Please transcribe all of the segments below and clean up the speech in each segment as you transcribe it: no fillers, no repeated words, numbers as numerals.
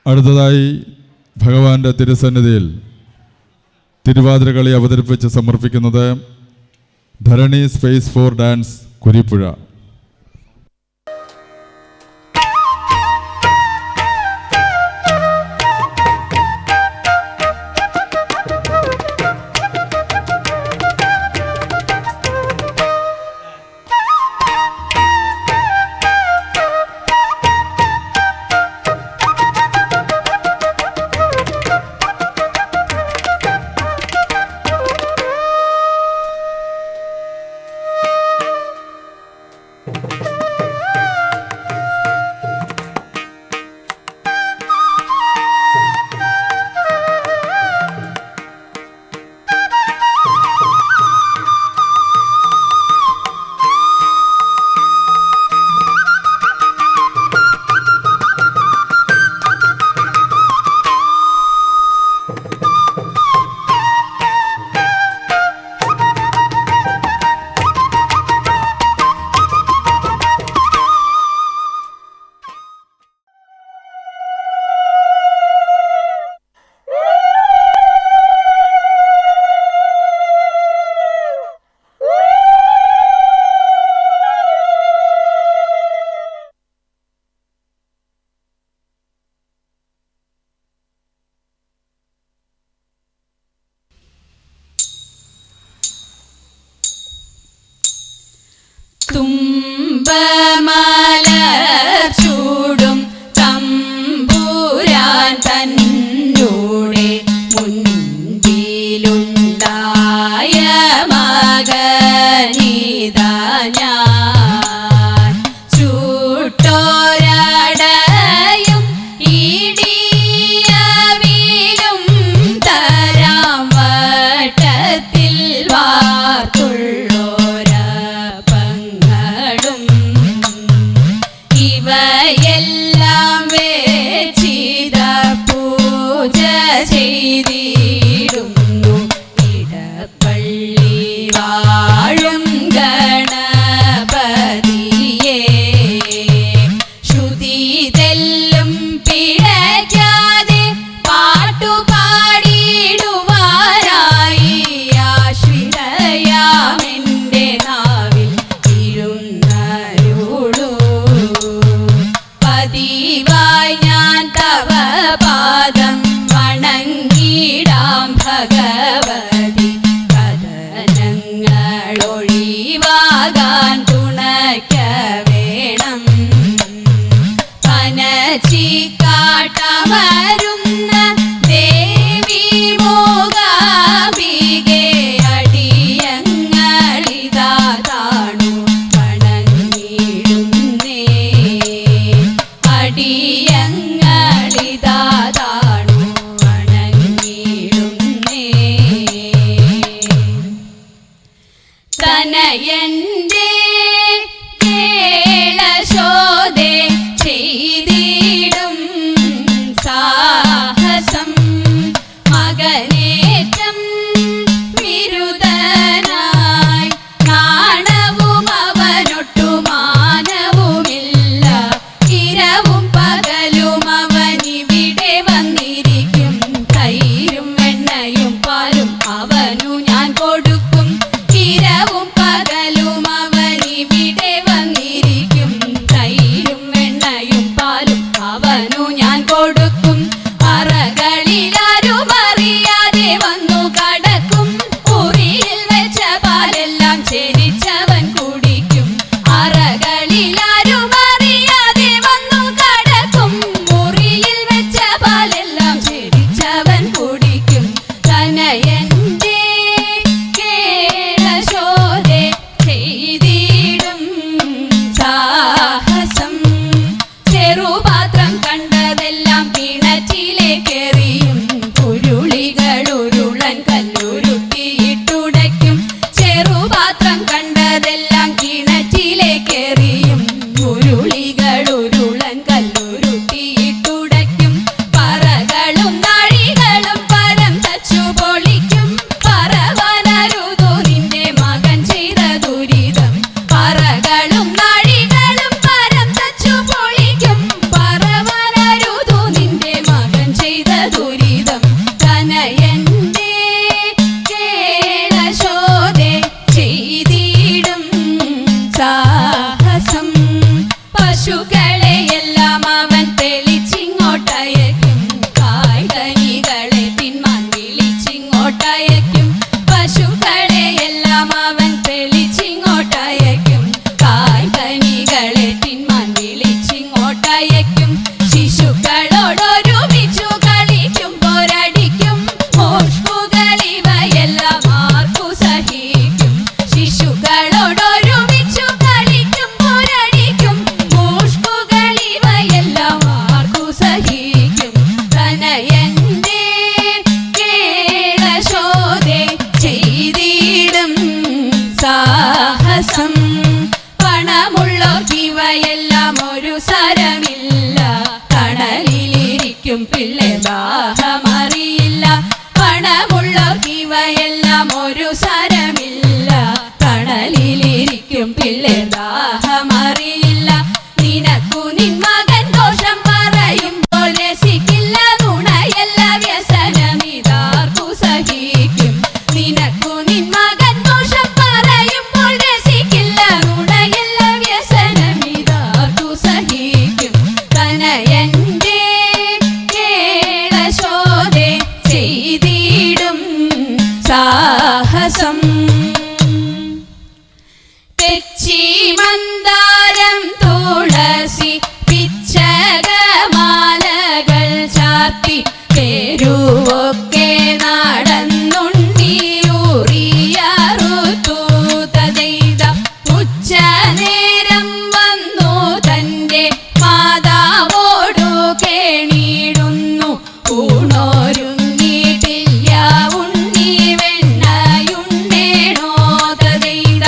അടുത്തതായി ഭഗവാന്റെ തിരുസന്നിധിയിൽ തിരുവാതിരകളി അവതരിപ്പിച്ച് സമർപ്പിക്കുന്നത് ധരണി സ്പേസ് ഫോർ ഡാൻസ് കുരിപ്പുഴ. തുമ്പമലർ ചൂടും തമ്പുരാൻ തന്നൂടെ മുൻപിലുണ്ടായ മകനിതാ ഞാൻ ചൂട്ടോരടയും ഇടിയവിലും തരാം വട്ടത്തിൽ വാർത്തുള്ളോരപ്പങ്ങളും ഇവയെല്ലാം വേച്ചിത പൂജ ചെയ്തിടുന്നു ഇടപ്പള്ളി വാഴും ഗണപതിയേ. ശ്രുതി തെല്ലും പിഴയ്ക്കാതെ പാട്ടുപാടിയിടുവാനായി ആശ്രിതയാമെന്റെ നാവിൽ ഇരുന്നരുളൂ. പതിവായി ഞാൻ തവ പാദം വണങ്ങിടാം ഭഗവതി. കഥനങ്ങൾ ഒഴിവാകാൻ തുണയ്ക്ക വേണം. പനച്ചിക്കാട്ടമരുന്ന ദേവി മൂകാംബികേ അടിയങ്ങളിതാ താണു വണങ്ങിടുന്നേ. അടിയങ്ങളിതാ താണു വണങ്ങിടുന്നേ. തനയന്റെ കേളശോധേ ചെയ്തിടും സാഹസം മകനേറ്റം വിരുദ്ധനായി നാണവും അവനൊട്ടു മാനവുമില്ല. ഇരവും പകലും അവനിവിടെ വന്നിരിക്കും. തൈരും എണ്ണയും പാലും അവനു ഞാൻ കൊടുക്കും. ഇരവും പകലും അവനിവിടെ വന്നിരിക്കും. തൈരും എണ്ണയും പാലും അവനു ഞാൻ കൊടുക്കും. അറകളിലാരും അറിയാതെ വന്നു കടക്കും. മുറിയിൽ വെച്ച പാലെല്ലാം ചെരിച്ചവൻ കുടിക്കും. അറകളിലാരും അറിയാതെ വന്നു കടക്കും. മുറിയിൽ വെച്ച പാലെല്ലാം ചെരിച്ചവൻ കുടിക്കും. തനയന്റെ കേളശോധേ ചെയ്തിടും സാഹസം. ചെറുപാത്രം കണ്ടതെല്ലാം കിണറ്റിലേക്കേറി തനയന്റെ കേളശോധേ ചെയ്തിടും സാഹസം. പണമുള്ളോർക്കിവയെല്ലാം ഒരു സരമില്ല, കടലിലിരിക്കും പിള്ളെ ദാഹമറിയില്ല. പണമുള്ളോർക്കിവയെല്ലാം ഒരു സരമില്ല, കടലിലിരിക്കും പിള്ളെ ദാഹമറിയില്ല. നിനക്കു നിൻ മകൻ ദോഷം പറയുമ്പോൾ രസിക്കില്ല, നുണയല്ല വ്യസനമിതാർക്കു സഹിക്കും. നിനക്കു നിൻ മകൻ ദോഷം പറയുമ്പോൾ രസിക്കില്ല, നുണയല്ല വ്യസനമിതാർക്കു സഹിക്കും. തനയന്റെ കേളശോധേ ചെയ്തിടും സാഹസം. തെച്ചി മന്ദാരം തുളസി പിച്ചകമാലകൾ ചാർത്തി തെരുവൊക്കെ നടന്നുണ്ടിയൂറിയറുത്തു തദൈത. ഉച്ചനേരം വന്നു തന്റെ മാതാവോടു കേണിടുന്നു, ഊണോരുങ്ങിട്ടില്ല ഉണ്ണി വെണ്ണയുണ്ണേണോ തദൈത.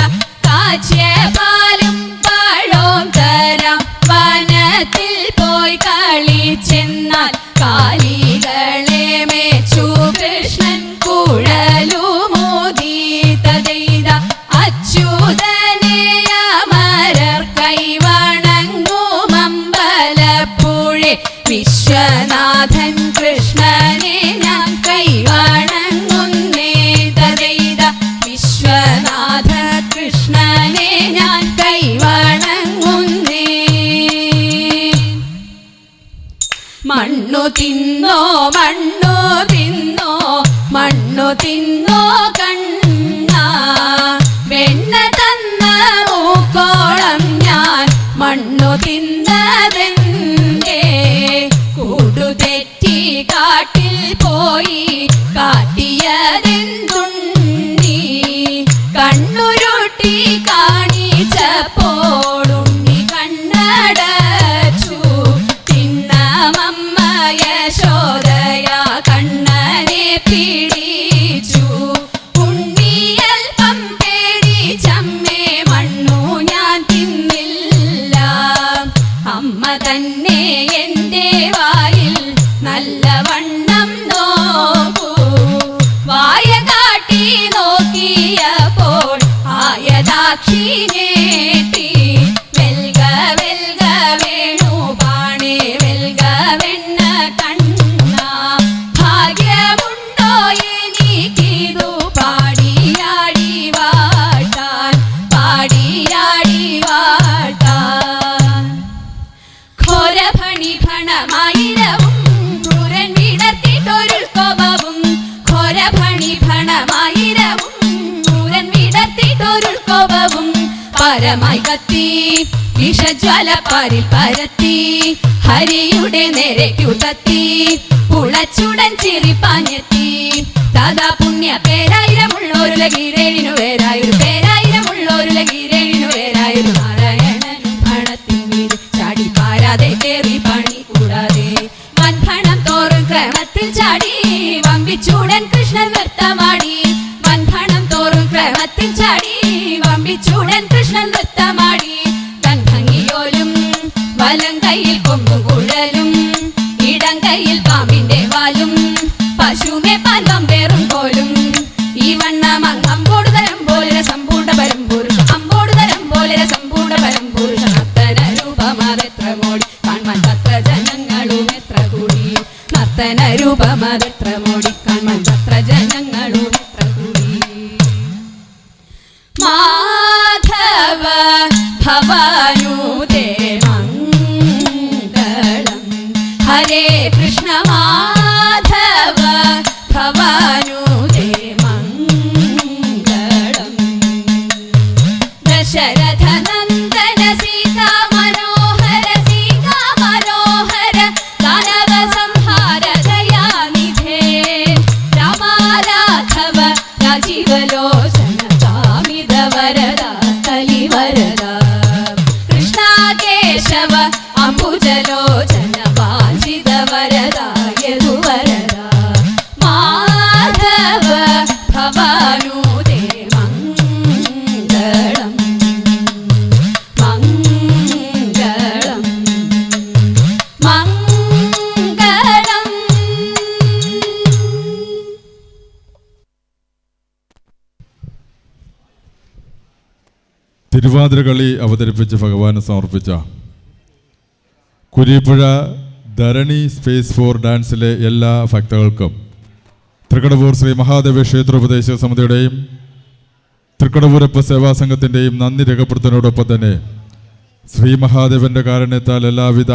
കാച്ചിയപാലും പഴവും തരാം, വനത്തിൽ പോയി കളിച്ചെന്നാൽ കാലികളെ മേച്ചു കൃഷ്ണൻ കുഴലുമോദി തദൈത. അച്യുതനെ അമരർ കൈവണങ്ങുമമ്പലപ്പുഴെ, വിശ്വനാഥൻ കൃഷ്ണനെ ഞാൻ കൈവണങ്ങുന്നേ തദൈത. വിശ്വനാഥ കൃഷ്ണനെ ഞാൻ കൈവണങ്ങുന്നേ. മണ്ണു തിന്നോ മണ്ണു തിന്നോ മണ്ണു തിന്നോ കണ്ണ, വെണ്ണ തന്ന മൂക്കോളം ഞാൻ മണ്ണു തിന്നതെന്തേ. കൂടുതെറ്റി കാട്ടിൽ പോയി കാട്ടിയതെന്തുണ്ണി, കണ്ണുരുട്ടി കാണിച്ചപ്പോഴുണ്ണി കണ്ണടച്ചു. തിന്നമമ്മ യശോദയ കണ്ണനെ പിടിച്ചു. ഉണ്ണിയൽപ്പം പേടിച്ചമ്മേ മണ്ണു ഞാൻ തിന്നില്ല. അമ്മ തന്നെ എന്റെ വായിൽ നല്ലവണ്ണം നോക്കൂ. വായ കാട്ടി നോക്കിയപ്പോൾ ആയദാക്ഷിണേട്ടി. വെൽക വെൽക വേണു പാണേ വെൽക വെണ്ണ കണ്ണ, ഭാഗ്യമുണ്ടോ എനിക്കിതു പാടിയാടി വാഴ്ത്താൻ, പാടിയാടി വാഴ്ത്താൻ. ഘോരഭണിഭണമായിരവും ക്രൂരൻ വിടർത്തിട്ടൊരുൾക്കോപവും, ഘോരഭണിഭണമായിരവും ക്രൂരൻ വിടർത്തിട്ടൊരുൾക്കോപവും. പരമായി കത്തി വിഷജ്വാല പാരിൽ പരത്തി, ഹരിയുടെ നേരേക്കു തത്തി പുളച്ചുടൻ ചിരിപ്പാഞ്ഞെത്തി. ദാദാ പുണ്യ പേരായിരമുള്ളൊരു ലഗീരേഴിനു വേരായൊരു, പേരായിരമുള്ളൊരു ലഗീരേഴിനു വേരായൊരു. നാരായണനും ഭണത്തിൻ മീത് ചാടി പാരാതെ കേറി പണി കൂടാതെ, വൻഭണം തോറും ക്രമത്തിൽ ചാടി വമ്പിച്ചൂടൻ കൃഷ്ണൻ നൃത്തമാടി. വൻഭണം തോറും ക്രമത്തിൽ ചാടി വമ്പിച്ചൂടൻ കൃഷ്ണൻ നൃത്തമാടി. കൺഭംഗിയോലും വലം കയ്യിൽ കൊമ്പും കുഴലും, ഇടം കയ്യിൽ പാമ്പിന്റെ വാലും, പശുമെ പാൻപം പേറും കോലും. ഈ വണ്ണം അമ്പോടുതരം പോലെ രസംപൂർണ്ണ പരമ്പുരുഷ, അമ്പോടുതരം പോലെ രസംപൂർണ്ണ പരമ്പുരുഷ. നർത്തന രൂപമതെത്ര മോടി കാൺമാൻ തത്ര ജനങ്ങളും എത്ര കൂടി. നർത്തന രൂപമതെത്ര മോടി കാൺമാൻ തത്ര ജനങ്ങളും എത്ര കൂടി. മാധവ ഭവാനുദേ മംഗളം, ഹരേ കൃഷ്ണ മാധവ ഭവാനുദേ മംഗളം. ദശരഥ നന്ദന സീതാ മനോഹര, സീതാ മനോഹര ദാനവ സംഹാര ദയാനിധേ. രാമാരാഘവ രാജീവലോചന കാമിത വരദ കലിവരദ. കൃഷ്ണ കേശവ അംബുജലോചന വാഞ്ചിത വരദ യദു തിരുവാതിരകളി അവതരിപ്പിച്ച് ഭഗവാന് സമർപ്പിച്ച കുരീപ്പുഴ ധരണി സ്പേസ് 4 ഡാൻസിലെ എല്ലാ ഭക്തകൾക്കും തൃക്കടവൂർ ശ്രീ മഹാദേവ ക്ഷേത്രോപദേശക സമിതിയുടെയും തൃക്കടവൂരപ്പ സേവാ സംഘത്തിൻ്റെയും നന്ദി രേഖപ്പെടുത്തുന്നതോടൊപ്പം തന്നെ ശ്രീ മഹാദേവന്റെ കാരുണ്യത്താൽ എല്ലാവിധ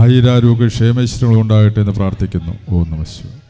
ആയിരാരോഗ്യ ക്ഷേമേശ്വരങ്ങളും ഉണ്ടാകട്ടെ എന്ന് പ്രാർത്ഥിക്കുന്നു. ഓം നമഃ ശിവായ.